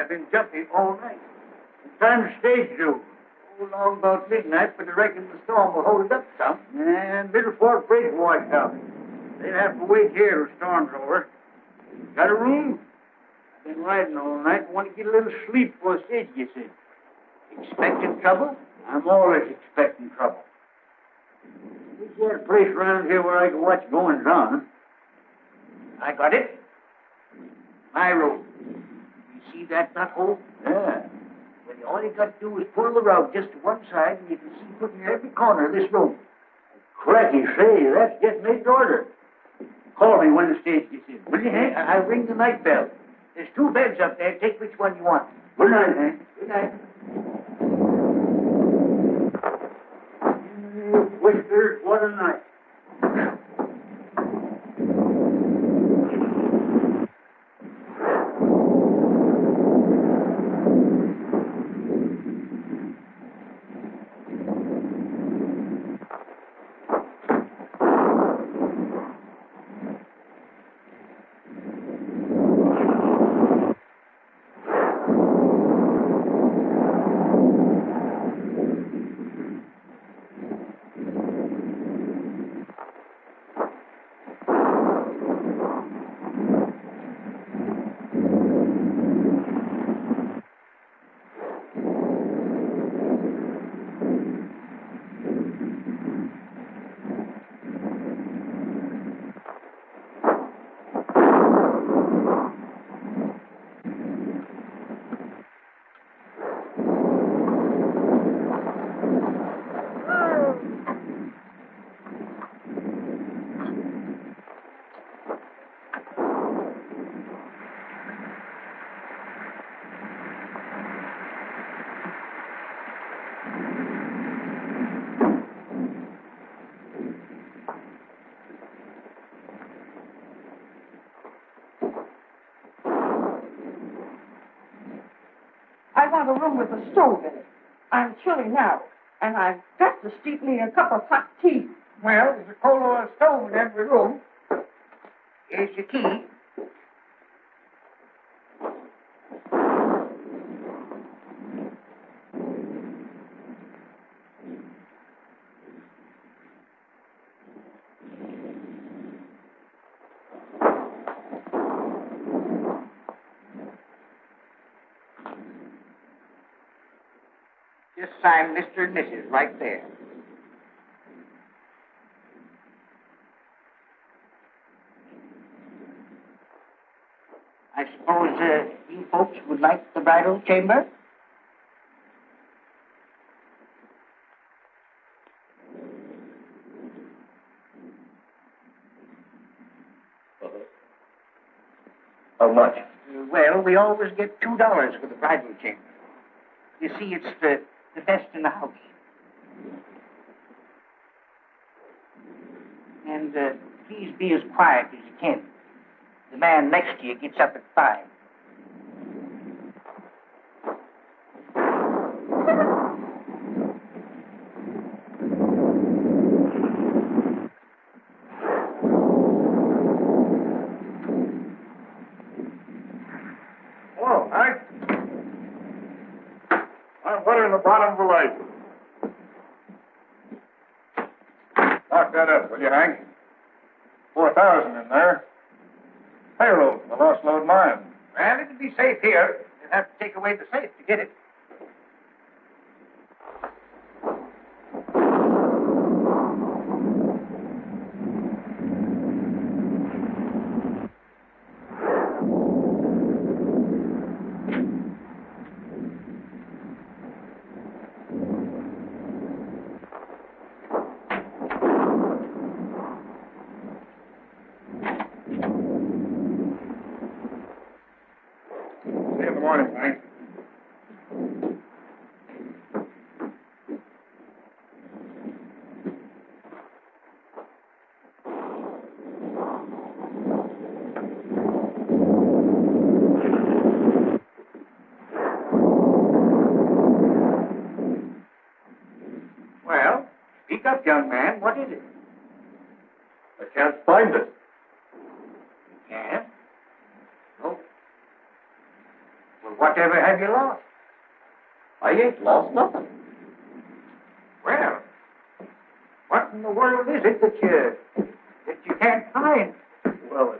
I've been jumping all night. It's time to stage due. Along about midnight, but I reckon the storm will hold it up some. And Middle Fork Bridge washed out. They'll have to wait here till the storm's over. Got a room? I've been riding all night and want to get a little sleep before stage gets in. Expecting trouble? I'm always expecting trouble. There's got a place around here where I can watch goings on. I got it. My room. You see that nut hole? Yeah. Well, all you got to do is pull the rug just to one side, and you can see put in every corner of this room. Cracky, say, that's getting made to order. Call me when the stage gets in. Will you, Hank? I'll ring the night bell. There's 2 beds up there. Take which one you want. Good night, Hank. Good night. Whiskers, what a night. I want a room with a stove in it. I'm chilly now, and I've got to steep me a cup of hot tea. Well, there's a coal oil stove in every room. Here's your key. Just sign Mr. and Mrs. right there. I suppose you folks would like the bridal chamber? How much? Well, we always get $2 for the bridal chamber. You see, it's the best in the house. And please be as quiet as you can. The man next to you gets up at 5. Hello, Hank. I'm buttering the bottom of the light. Lock that up, will you, Hank? 4,000 in there. Payroll for the lost load mine. Well, it'll be safe here. You'll have to take away the safe to get it. See you in the morning, Hank. Well, speak up, young man. What is it? I can't find it. Yeah? Oh. Well, Whatever have you lost? I ain't lost nothing. Well, what in the world is it that you can't find? Well,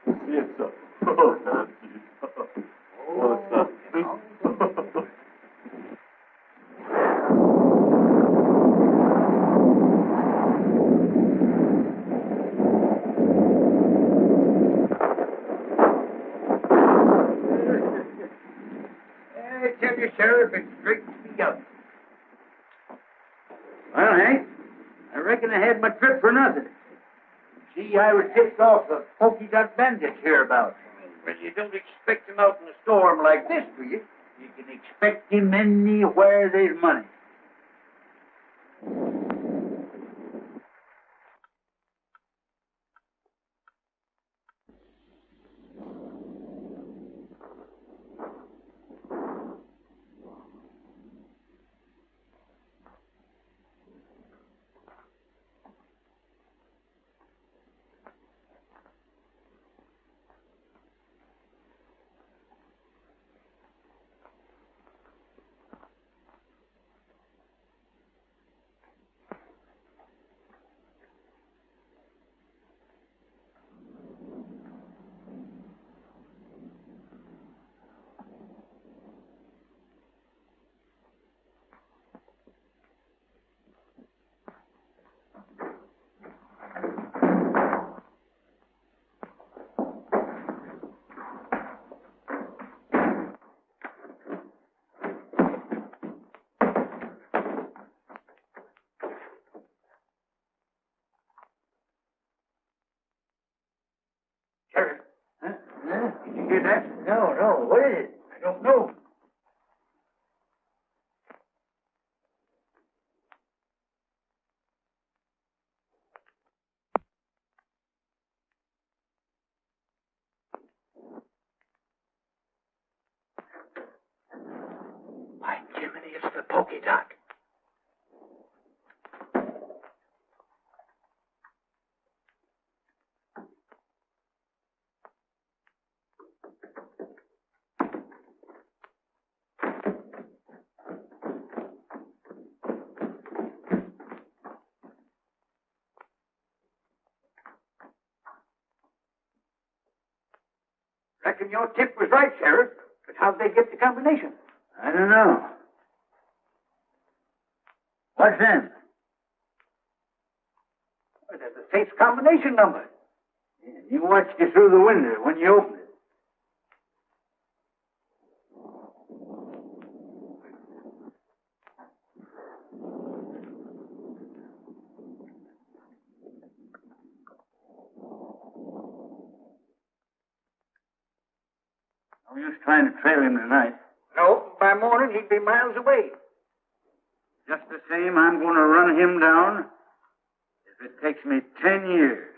it's a... Oh, Nancy. What's up? I tell you, Sheriff, it straightens me up. Well, Hank, I reckon I had my trip for nothing. See, I was tipped off the Polka Dot Bandit hereabouts. Well, you don't expect him out in a storm like this, do you? You can expect him anywhere there's money. Sheriff, huh? Did you hear that? No. What is it? I don't know. By Jiminy, it's the Polka Dot. Reckon your tip was right, Sheriff. But how'd they get the combination? I don't know. What's them? Well, there's a safe combination number. Yeah, you watched it through the window when you opened it. No use trying to trail him tonight. No, by morning he'd be miles away. Just the same, I'm going to run him down if it takes me 10 years.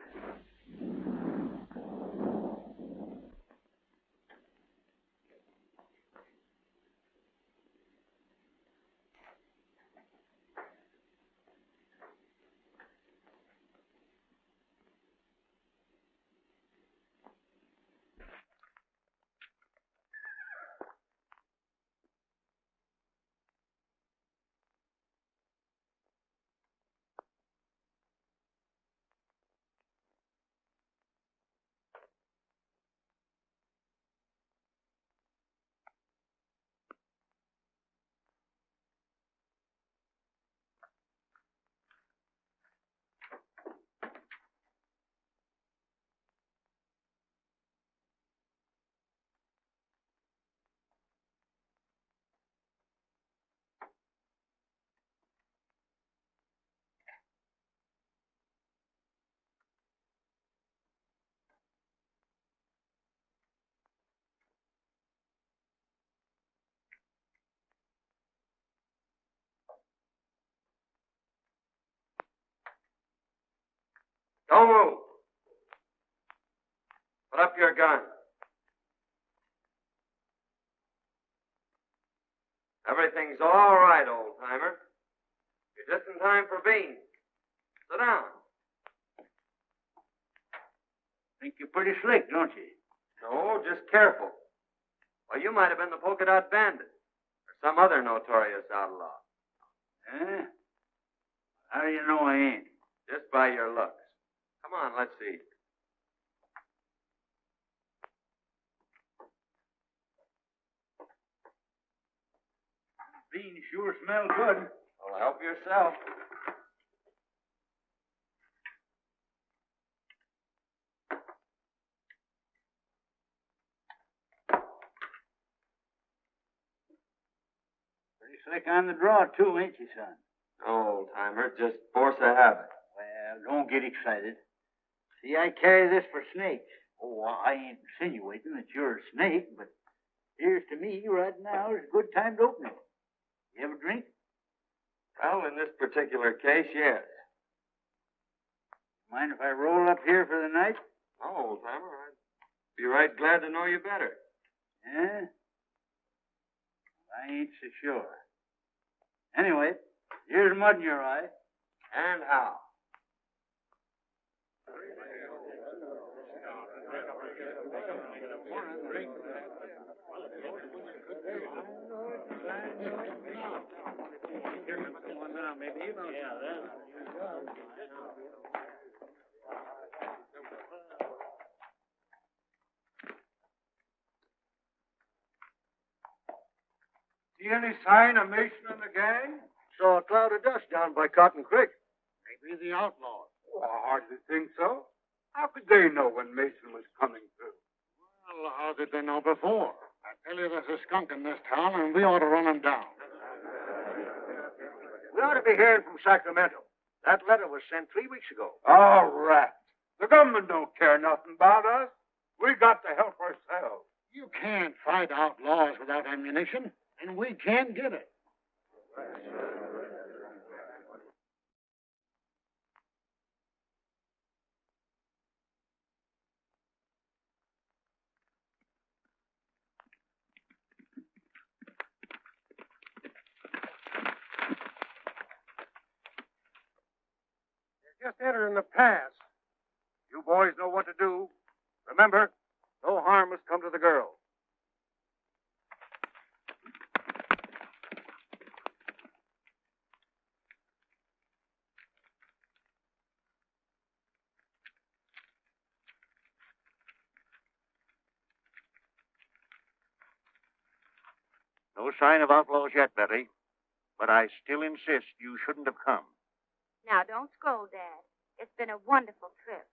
Don't move. Put up your gun. Everything's all right, old-timer. You're just in time for beans. Sit down. Think you're pretty slick, don't you? No, just careful. Well, you might have been the Polka Dot Bandit or some other notorious outlaw. Eh? How do you know I ain't? Just by your looks. Come on, let's see. Beans sure smell good. Well, help yourself. Pretty slick on the draw, too, ain't you, son? No, old-timer, just force of habit. Well, don't get excited. See, I carry this for snakes. Oh, I ain't insinuating that you're a snake, but here's to me right now is a good time to open it. You have a drink? Well, in this particular case, yes. Mind if I roll up here for the night? No, old-timer, I'd be right glad to know you better. Yeah? I ain't so sure. Anyway, here's mud in your eye. And how? See any sign of Mason and the gang? Saw a cloud of dust down by Cotton Creek. Maybe the outlaws. Oh, I hardly think so. How could they know when Mason was coming through? Well, how did they know before? I tell you, there's a skunk in this town, and we ought to run him down. We ought to be hearing from Sacramento. That letter was sent 3 weeks ago. Oh, rats. The government don't care nothing about us. We got to help ourselves. You can't fight outlaws without ammunition, and we can't get it. Just entering the pass. You boys know what to do. Remember, no harm must come to the girl. No sign of outlaws yet, Betty. But I still insist you shouldn't have come. Now, don't scold, Dad. It's been a wonderful trip.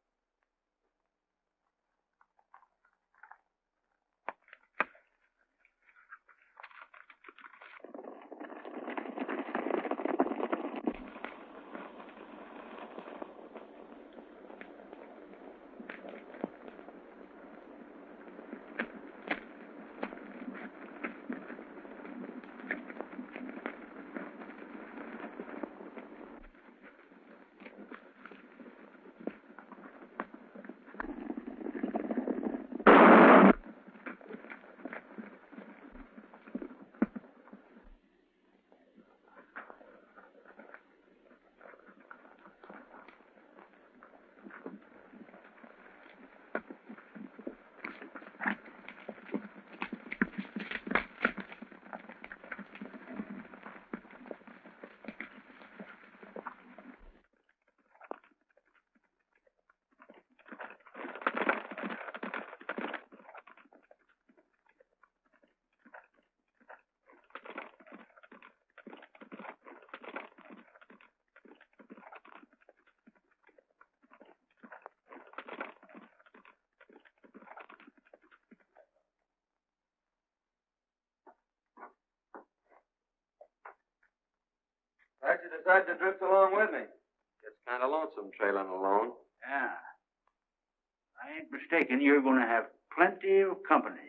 Glad you decided to drift along with me. It's kind of lonesome trailing alone. Yeah. I ain't mistaken. You're going to have plenty of company.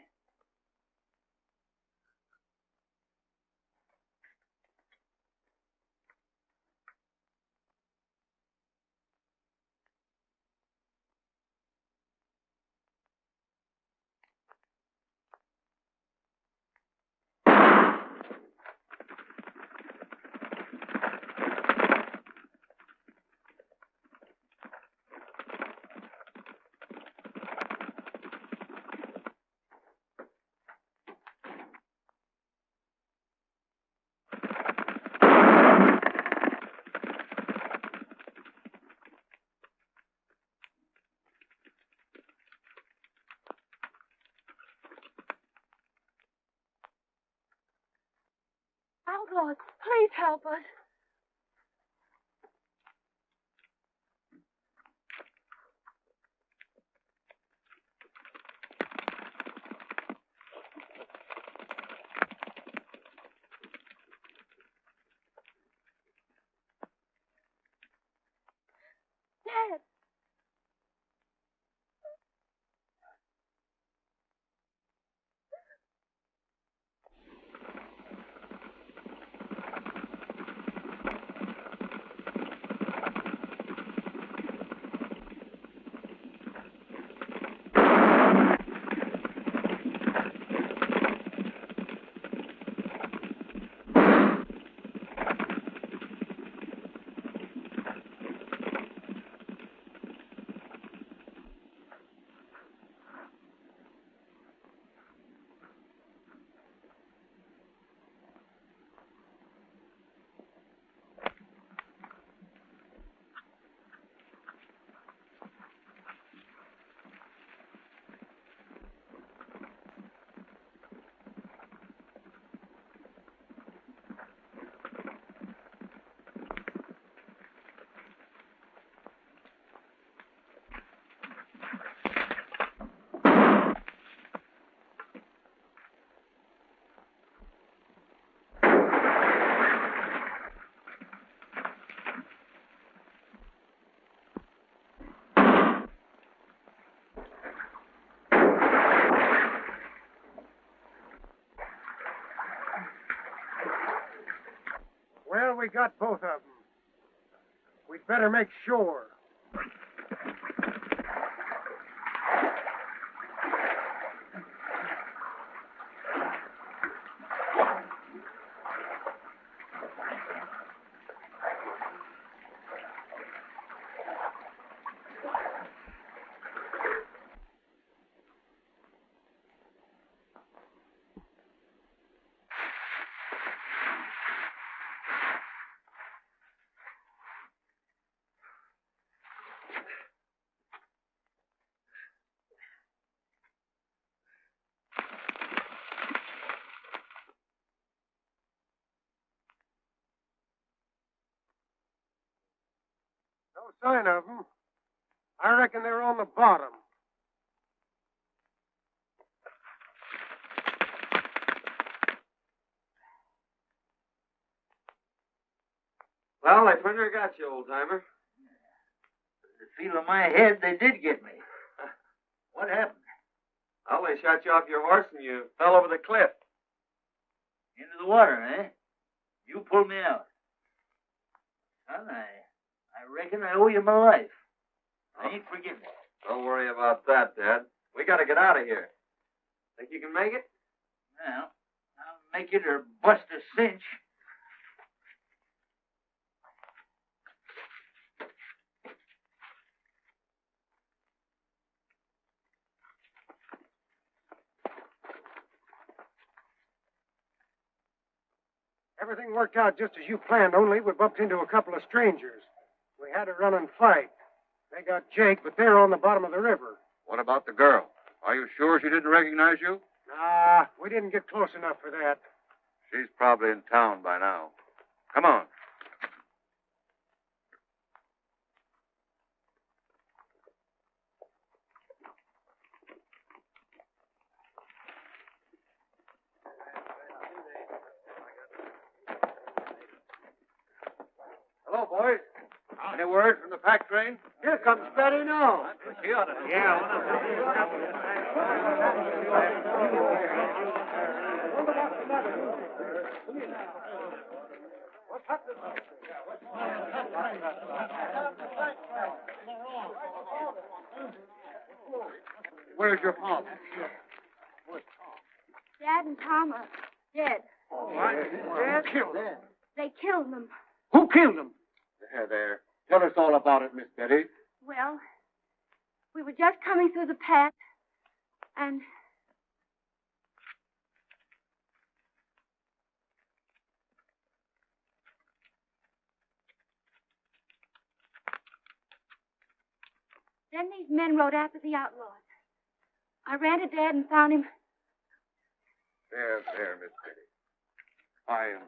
outlaws. Please help us. Dad. Well, we got both of them. We'd better make sure. No sign of them. I reckon they're on the bottom. Well, I pretty near got you, old-timer. The feel of my head, they did get me. What happened? Well, they shot you off your horse and you fell over the cliff. Into the water, eh? You pulled me out. Son, I reckon I owe you my life. I ain't forgetting it. Don't worry about that, Dad. We gotta get out of here. Think you can make it? Well, I'll make it or bust a cinch. Everything worked out just as you planned, only we bumped into a couple of strangers. We had a run and fight. They got Jake, but they're on the bottom of the river. What about the girl? Are you sure she didn't recognize you? Nah, we didn't get close enough for that. She's probably in town by now. Come on. Hello, boys. Any word from the pack train? Here comes Betty now. Where's your father? Dad and Tom are dead. Dad killed him. They killed them. Who killed him? There. Tell us all about it, Miss Betty. Well, we were just coming through the path, and then these men rode after the outlaws. I ran to Dad and found him. There, Miss Betty. Fine.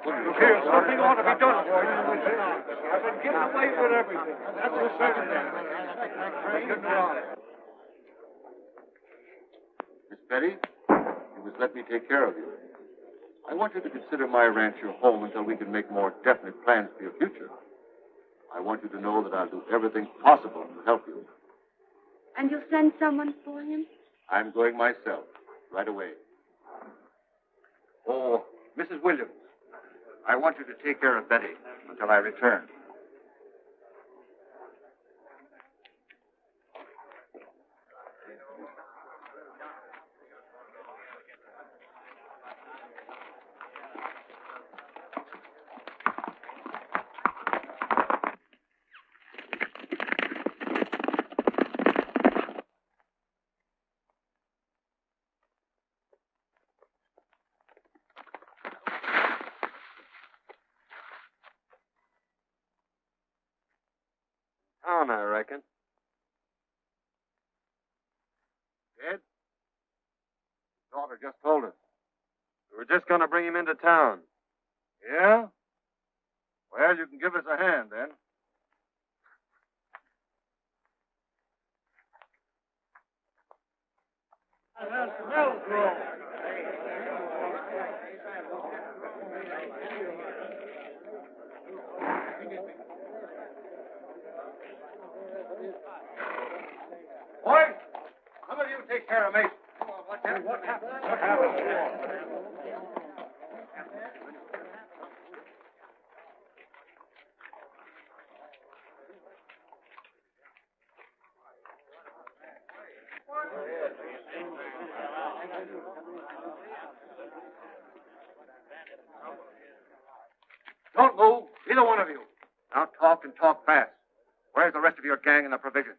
Here, something ought to be done for you. I've been getting away with everything. That's for certain. Miss Betty, you must let me take care of you. I want you to consider my ranch your home until we can make more definite plans for your future. I want you to know that I'll do everything possible to help you. And you'll send someone for him? I'm going myself, right away. Oh, Mrs. Williams, I want you to take care of Betty until I return. Town, I reckon. Ed? Daughter just told us. We were just going to bring him into town. Yeah? Well, you can give us a hand, then. Boys, some of you take care of Mason. What happened? What happened? Don't move, either one of you. Now talk and talk fast. Where's the rest of your gang and the provision?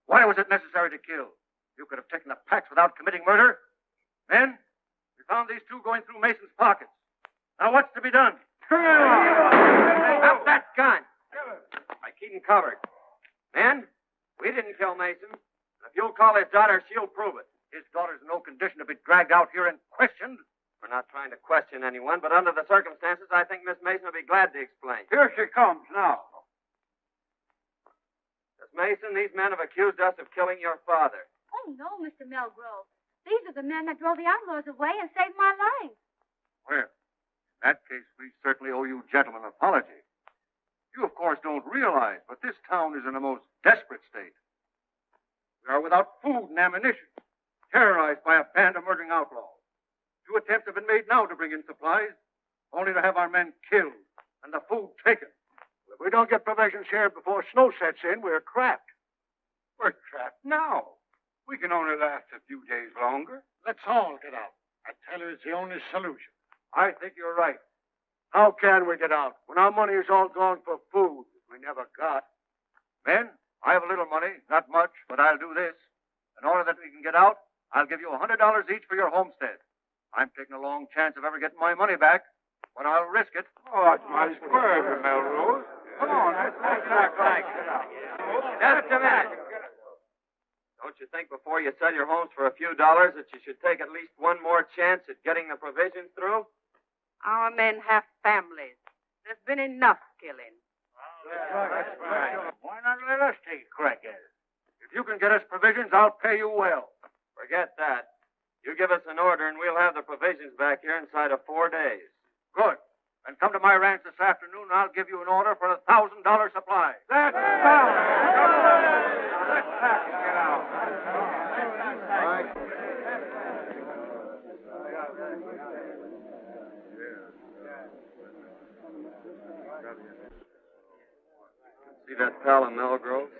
Why was it necessary to kill? You could have taken the packs without committing murder. Men, we found these two going through Mason's pockets. Now what's to be done? Drop that gun. I keep him covered. Men, we didn't kill Mason. If you'll call his daughter, she'll prove it. His daughter's in no condition to be dragged out here and questioned. We're not trying to question anyone, but under the circumstances, I think Miss Mason will be glad to explain. Here she comes now. Miss Mason, these men have accused us of killing your father. Oh, no, Mr. Melgrove. These are the men that drove the outlaws away and saved my life. Well, in that case, we certainly owe you gentlemen an apology. You, of course, don't realize, but this town is in a most desperate state. We are without food and ammunition, terrorized by a band of murdering outlaws. 2 attempts have been made now to bring in supplies, only to have our men killed and the food taken. If we don't get provisions here before snow sets in, we're trapped. We're trapped now. We can only last a few days longer. Let's all get out. I tell you, it's the only solution. I think you're right. How can we get out when our money is all gone for food that we never got? Men, I have a little money, not much, but I'll do this. In order that we can get out, I'll give you $100 each for your homestead. I'm taking a long chance of ever getting my money back, but I'll risk it. Oh, it's my square, Melrose. Come on, let's back. Just a minute. Don't you think before you sell your homes for a few dollars that you should take at least one more chance at getting the provisions through? Our men have families. There's been enough killing. That's right. Why not let us take a crack at it? If you can get us provisions, I'll pay you well. Forget that. You give us an order and we'll have the provisions back here inside of 4 days. Good. Then come to my ranch this afternoon and I'll give you an order for a $1,000 supply. That's balance. Let's pack and get out. See that pal in Melgrove?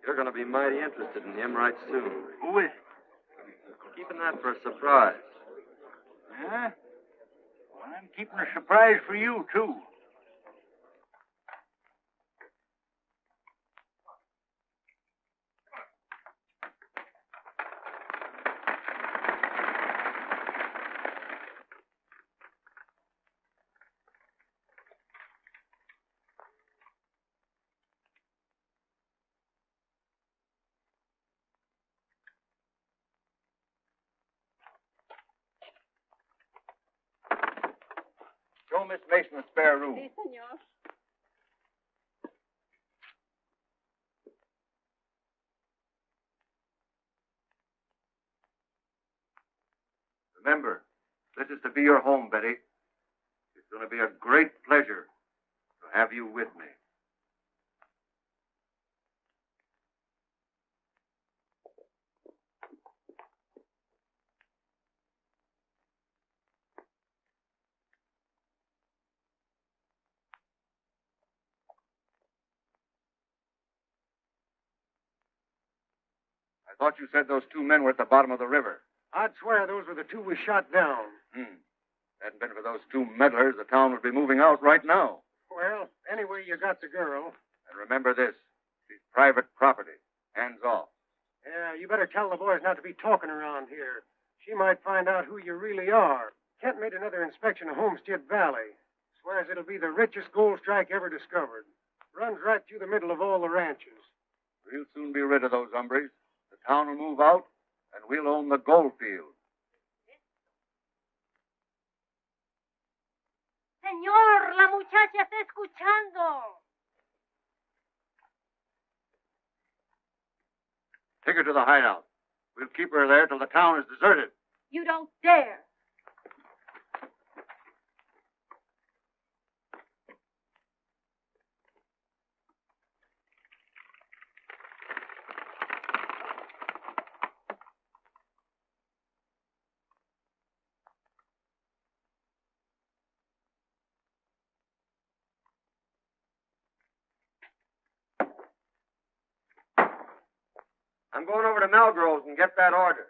You're going to be mighty interested in him right soon. Who is it? Keeping that for a surprise. Huh? Well, I'm keeping a surprise for you, too. Tell Miss Mason a spare room. Si, senor. Remember, this is to be your home, Betty. It's going to be a great pleasure to have you with me. I thought you said those two men were at the bottom of the river. I'd swear those were the two we shot down. Hadn't been for those two meddlers, the town would be moving out right now. Well, anyway, you got the girl. And remember this. She's private property. Hands off. Yeah, you better tell the boys not to be talking around here. She might find out who you really are. Kent made another inspection of Homestead Valley. Swears it'll be the richest gold strike ever discovered. Runs right through the middle of all the ranches. We'll soon be rid of those hombres. The town will move out, and we'll own the gold field. Señor, la muchacha está escuchando. Take her to the hideout. We'll keep her there till the town is deserted. You don't dare. I'm going over to Melgrove's and get that order.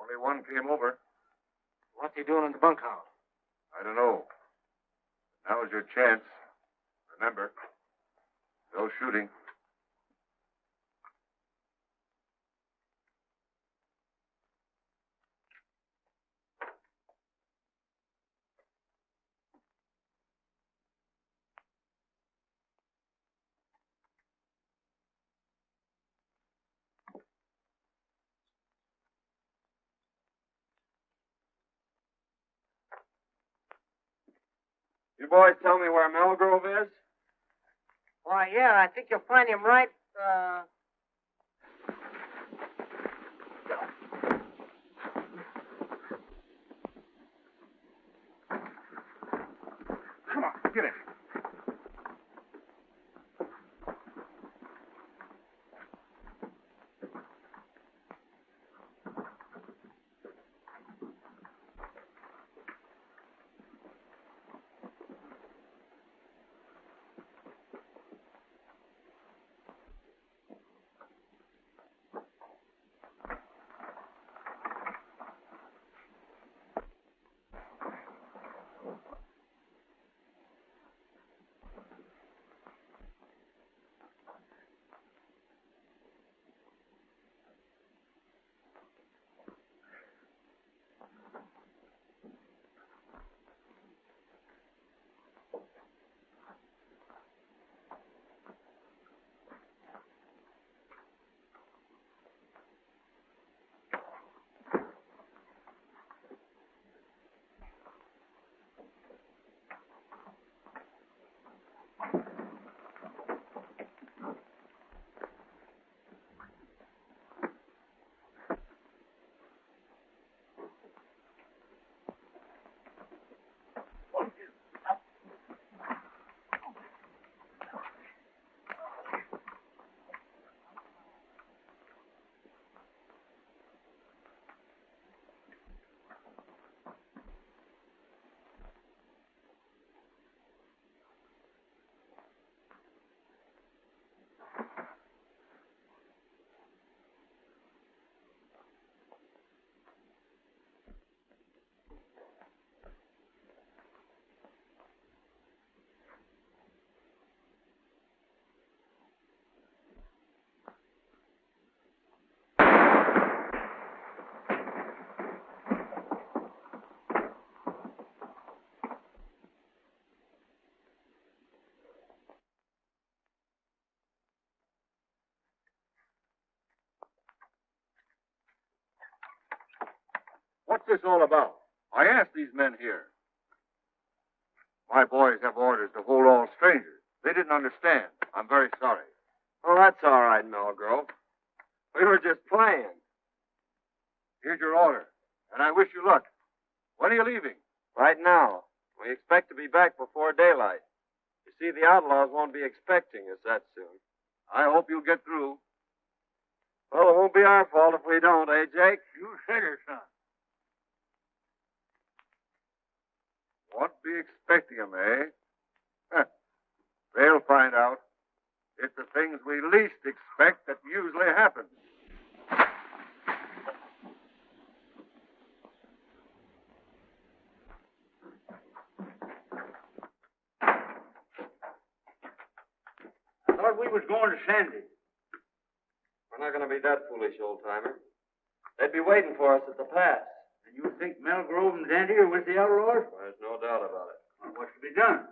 Only one came over. What's he doing in the bunkhouse? I don't know. Now's your chance. Remember, no shooting. You boys tell me where Melgrove is? Why, yeah, I think you'll find him right, Come on, get it. What's this all about? I asked these men here. My boys have orders to hold all strangers. They didn't understand. I'm very sorry. Well, that's all right, Melgrove. We were just playing. Here's your order, and I wish you luck. When are you leaving? Right now. We expect to be back before daylight. You see, the outlaws won't be expecting us that soon. I hope you'll get through. Well, it won't be our fault if we don't, eh, Jake? You said it, son. Won't be expecting 'em, eh? They'll find out. It's the things we least expect that usually happen. I thought we was going to Sandy. We're not going to be that foolish, old-timer. They'd be waiting for us at the pass. And you think Melgrove and Dandy are with the outlaws? Well, there's no doubt about it. Well, what's to be done?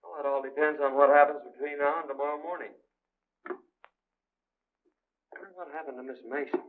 Well, it all depends on what happens between now and tomorrow morning. I wonder what happened to Miss Mason.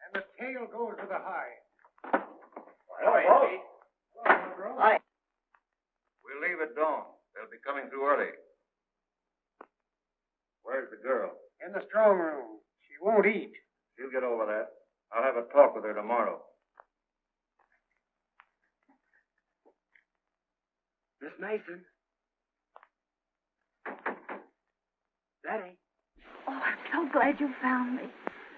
And the tail goes to the high. Hi. We'll leave at dawn. They'll be coming through early. Where's the girl? In the strong room. She won't eat. She'll get over that. I'll have a talk with her tomorrow. Miss Mason. Daddy. Oh, I'm so glad you found me.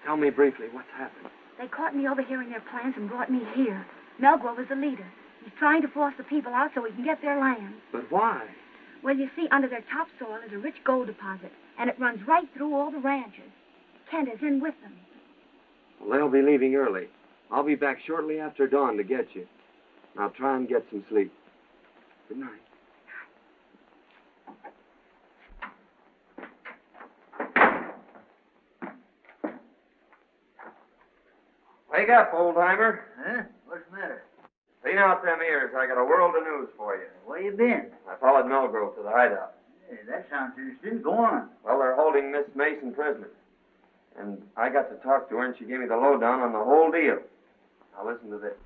Tell me briefly what's happened. They caught me overhearing their plans and brought me here. Melgrove is the leader. He's trying to force the people out so he can get their land. But why? Well, you see, under their topsoil is a rich gold deposit, and it runs right through all the ranches. Kent is in with them. Well, they'll be leaving early. I'll be back shortly after dawn to get you. Now try and get some sleep. Good night. Wake up, old-timer. Huh? What's the matter? Clean out them ears. I got a world of news for you. Where you been? I followed Melgrove to the hideout. Hey, that sounds interesting. Go on. Well, they're holding Miss Mason prisoner. And I got to talk to her, and she gave me the lowdown on the whole deal. Now listen to this.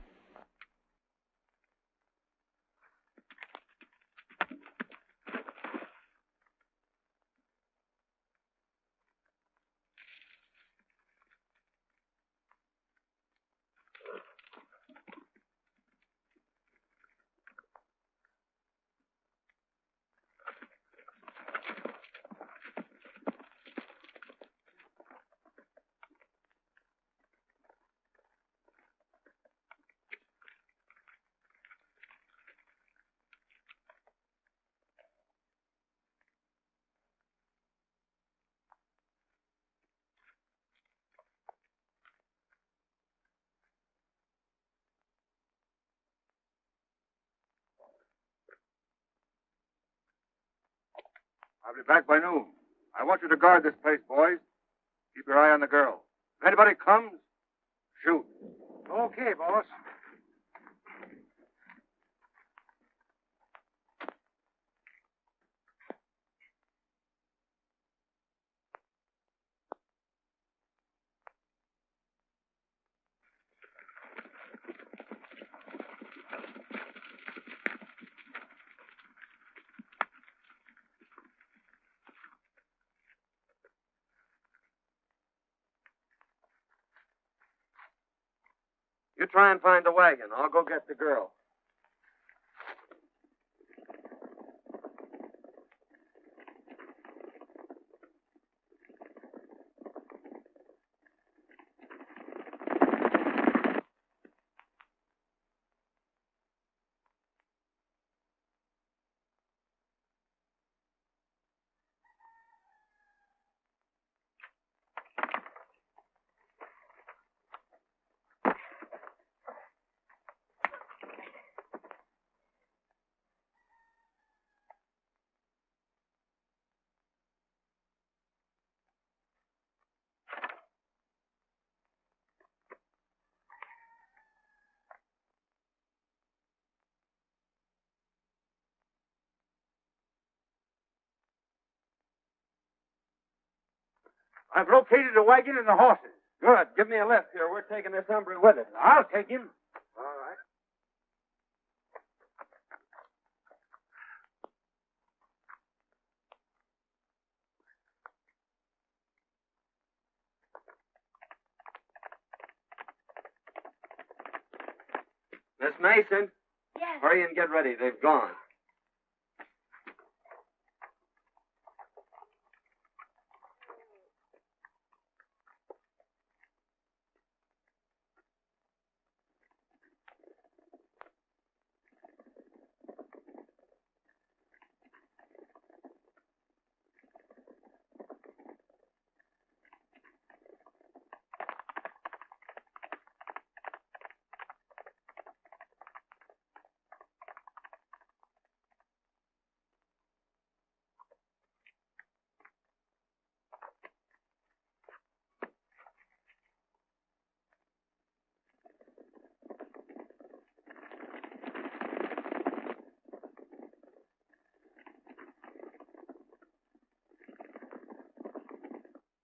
I'll be back by noon. I want you to guard this place, boys. Keep your eye on the girl. If anybody comes, shoot. Okay, boss. You try and find the wagon. I'll go get the girl. I've located the wagon and the horses. Good. Give me a lift here. We're taking this hombre with us. I'll take him. All right. Miss Mason, Yes. hurry and get ready. They've gone.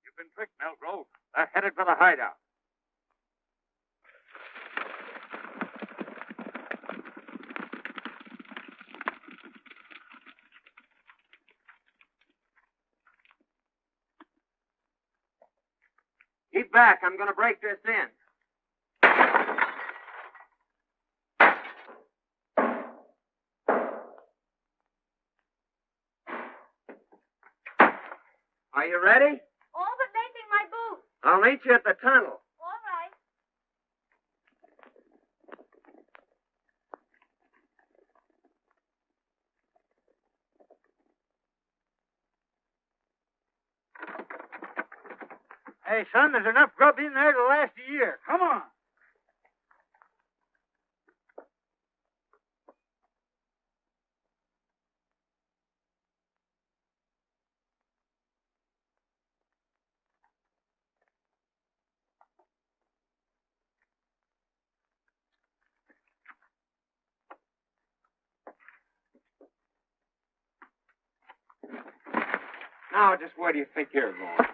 You've been tricked, Melgrove. They're headed for the hideout. Keep back. I'm going to break this in. Are you ready? All but lacing my boots. I'll meet you at the tunnel. All right. Hey, son, there's enough grub in there to last a year. Come on. Now, just where do you think you're going?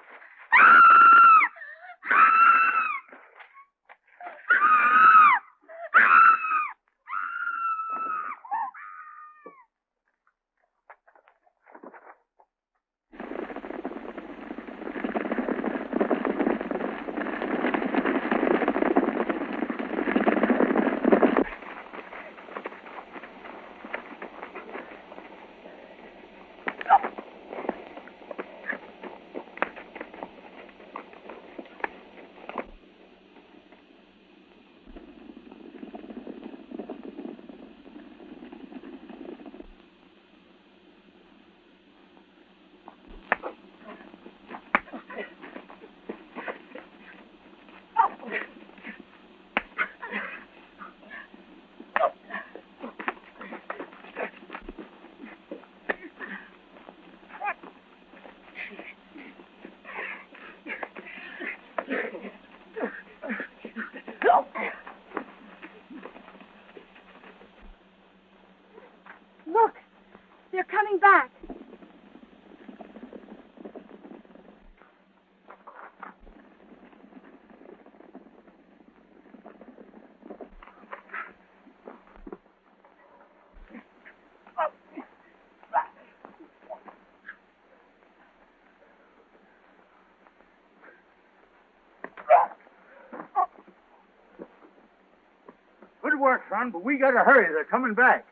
Good work, son, but we gotta hurry. They're coming back.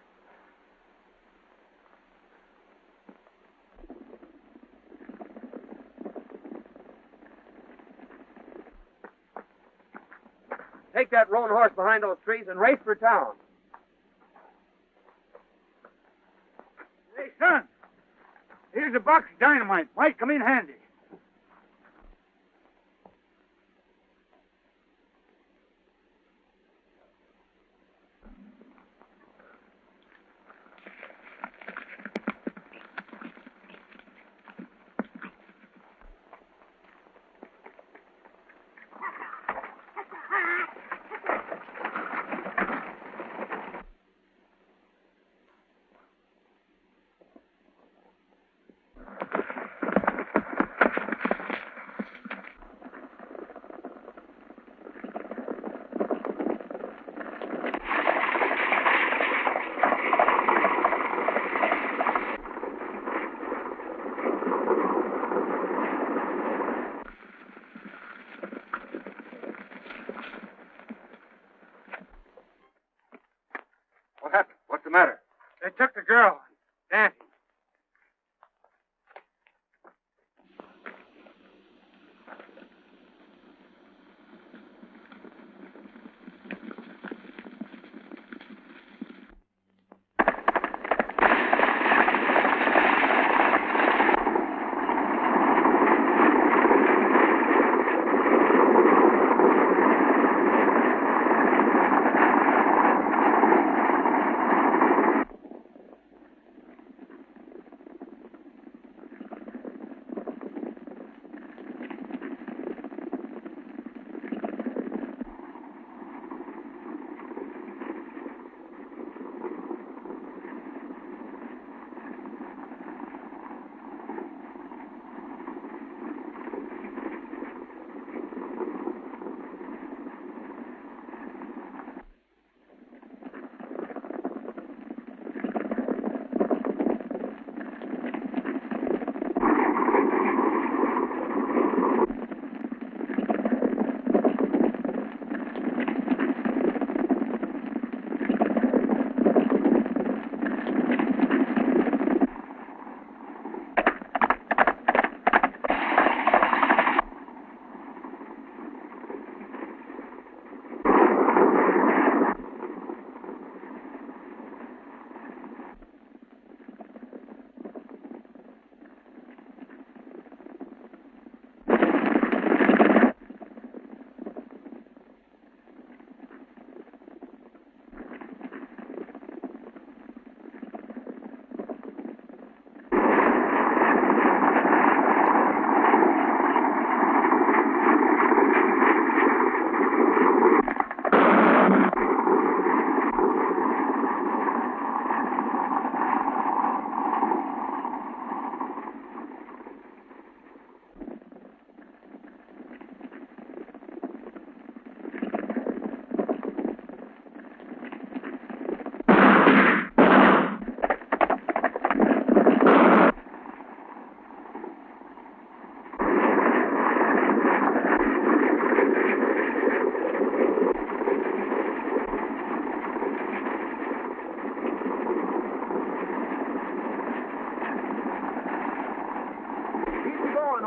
Take that roan horse behind those trees and race for town. Hey, son, here's a box of dynamite. Might come in handy. What happened? What's the matter? They took the girl. Danny.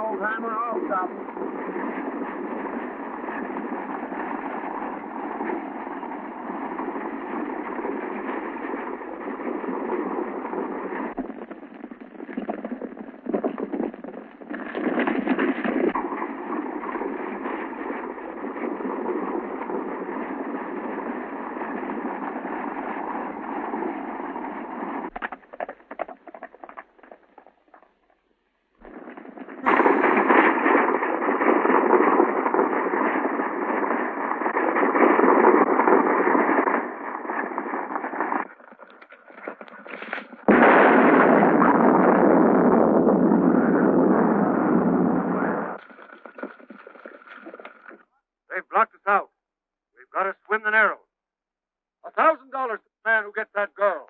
old-timer, I'll stop him. They've blocked us out. We've got to swim the Narrows. $1,000 to the man who gets that girl.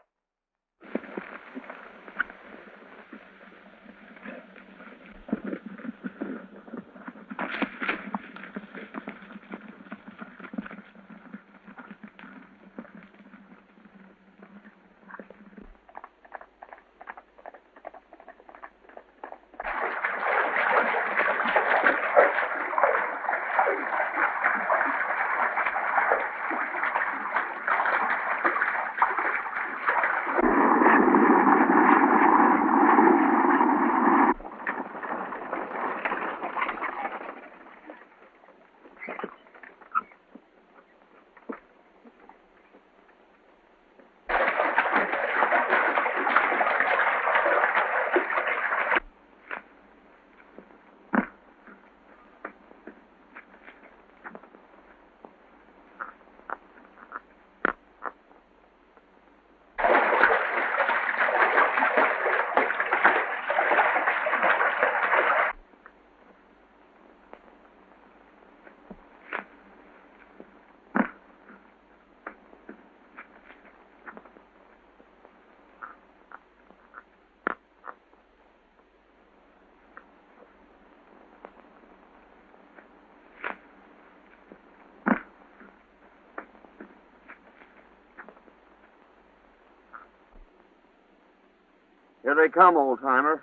Here they come, old-timer.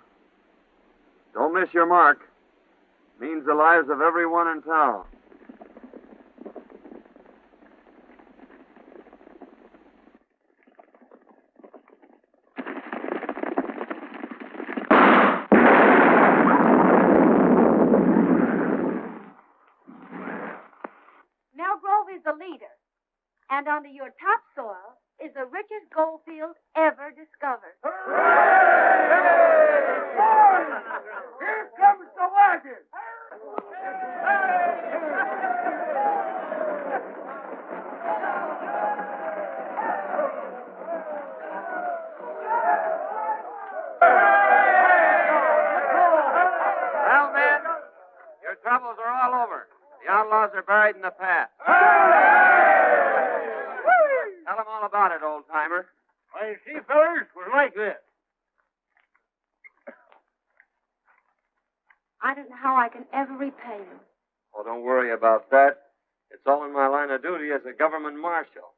Don't miss your mark. Means the lives of everyone in town. Grove is the leader, and under your topsoil is the richest gold field ever discovered. Here comes the wagon! Well, men, your troubles are all over. The outlaws are buried in the past. Tell them all about it, old-timer. Well, you see, fellas, it was like this. I don't know how I can ever repay you. Oh, don't worry about that. It's all in my line of duty as a government marshal.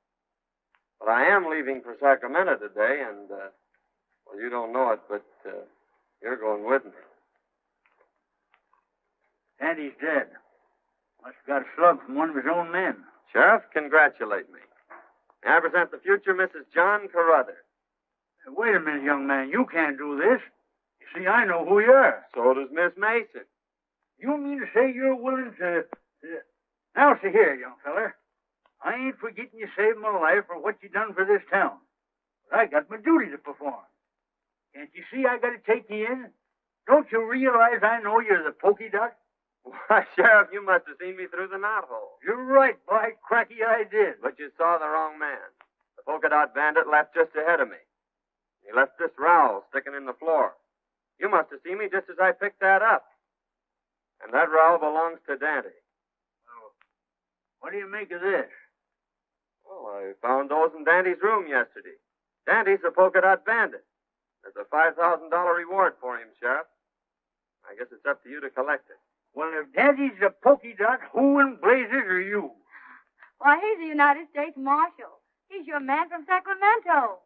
But I am leaving for Sacramento today, and, well, you don't know it, but you're going with me. Sandy's dead. Must have got a slug from one of his own men. Sheriff, congratulate me. May I present the future Mrs. John Carruthers. Wait a minute, young man. You can't do this. You see, I know who you are. So does Miss Mason. You mean to say you're willing to... Now, see here, young feller. I ain't forgetting you saved my life for what you done for this town. But I got my duty to perform. Can't you see I got to take you in? Don't you realize I know you're the Polka Dot? Why, Sheriff, you must have seen me through the knothole. You're right, by cracky, I did. But you saw the wrong man. The Polka Dot Bandit left just ahead of me. He left this rowel sticking in the floor. You must have seen me just as I picked that up. And that rowel belongs to Dante. Well, what do you make of this? Well, I found those in Dante's room yesterday. Dante's the Polka Dot Bandit. There's a $5,000 reward for him, Sheriff. I guess it's up to you to collect it. Well, if Daddy's a Polka Dot, who in blazes are you? Why, he's the United States Marshal. He's your man from Sacramento.